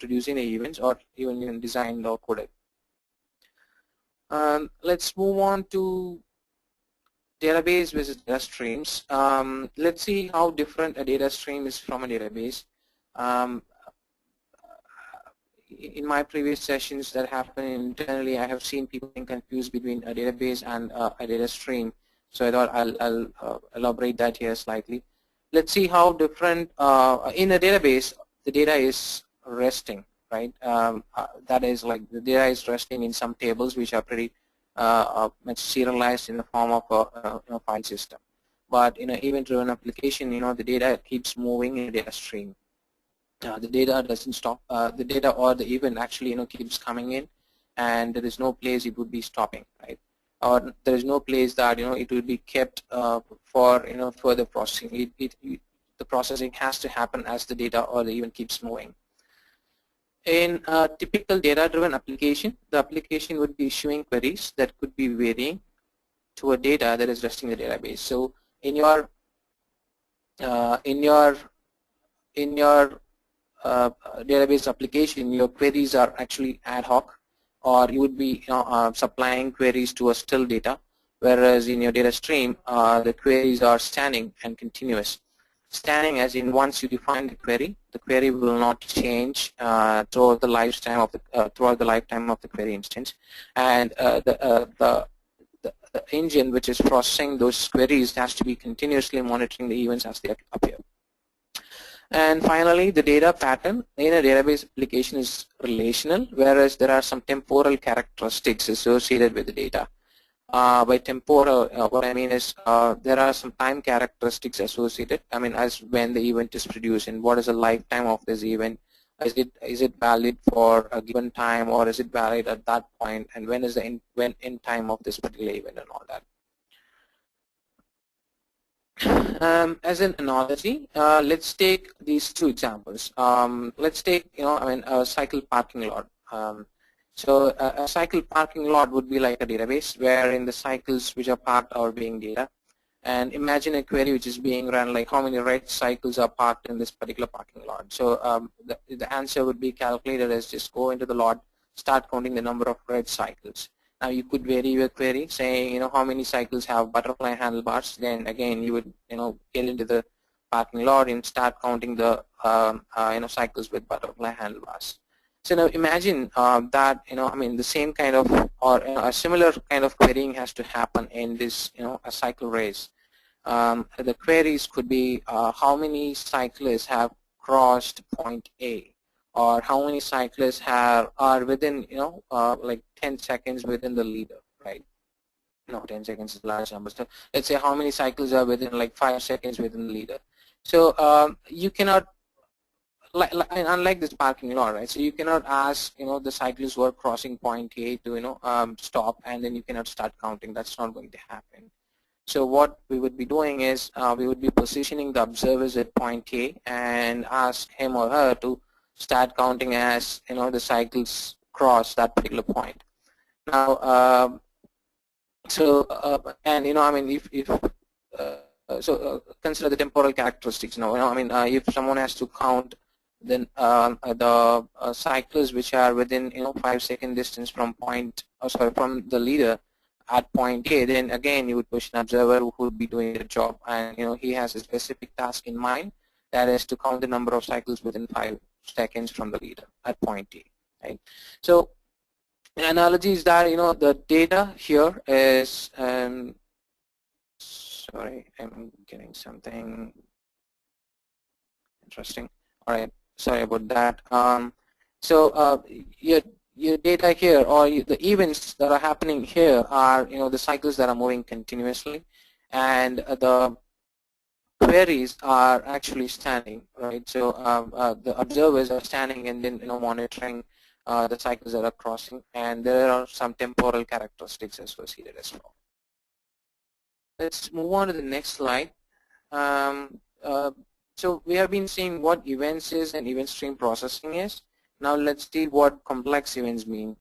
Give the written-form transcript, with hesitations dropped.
producing the events or even designed or coded. Let's move on to database versus data streams. Let's see how different a data stream is from a database. In my previous sessions that happen internally, I have seen people being confused between a database and a data stream. So I thought I'll elaborate that here slightly. Let's see how different, in a database, the data is resting, right? That is like the data is resting in some tables which are pretty much serialized in the form of a file system. But in an event-driven application, the data keeps moving in a data stream. The data doesn't stop. The data or the event actually keeps coming in, and there is no place it would be stopping, right? Or there is no place that it will be kept for further processing. The processing has to happen as the data or the event keeps moving. In a typical data-driven application, the application would be issuing queries that could be varying to a data that is resting in the database. So in your database application, your queries are actually ad hoc, or you would be supplying queries to a still data, whereas in your data stream, the queries are standing and continuous. Standing as in once you define the query will not change throughout the lifetime of the query instance, and the engine which is processing those queries has to be continuously monitoring the events as they appear. And finally, the data pattern in a database application is relational, whereas there are some temporal characteristics associated with the data. By temporal, what I mean is there are some time characteristics associated. I mean, as when the event is produced and what is the lifetime of this event. Is it valid for a given time, or is it valid at that point, and when is the end time of this particular event and all that. As an analogy, let's take these two examples. Let's take, a cycle parking lot. So a cycle parking lot would be like a database wherein the cycles which are parked are being data. And imagine a query which is being run like how many red cycles are parked in this particular parking lot. So the answer would be calculated as just go into the lot, start counting the number of red cycles. Now you could vary your query saying, how many cycles have butterfly handlebars. Then again, you would, get into the parking lot and start counting the, cycles with butterfly handlebars. So now imagine that, the same kind of, or a similar kind of querying has to happen in this, a cycle race. The queries could be how many cyclists have crossed point A, or how many cyclists are within, like 10 seconds within the leader, right? No, 10 seconds is a large number. So let's say how many cycles are within like 5 seconds within the leader. So you cannot, unlike this parking lot, right? So you cannot ask, the cyclists who are crossing point A to, stop, and then you cannot start counting. That's not going to happen. So what we would be doing is we would be positioning the observers at point A and ask him or her to start counting as, the cycles cross that particular point. Now, consider the temporal characteristics. Now, if someone has to count then the cyclists which are within 5-second distance from from the leader at point A, then again you would push an observer who would be doing the job, and he has a specific task in mind, that is to count the number of cycles within 5 seconds from the leader at point A, right? So the analogy is that the data here is sorry, I'm getting something interesting. All right. Sorry about that. So your data here, or the events that are happening here, are the cycles that are moving continuously, and the queries are actually standing, right? So the observers are standing and then monitoring the cycles that are crossing, and there are some temporal characteristics associated as well. Let's move on to the next slide. So we have been seeing what events is and event stream processing is. Now let's see what complex events mean.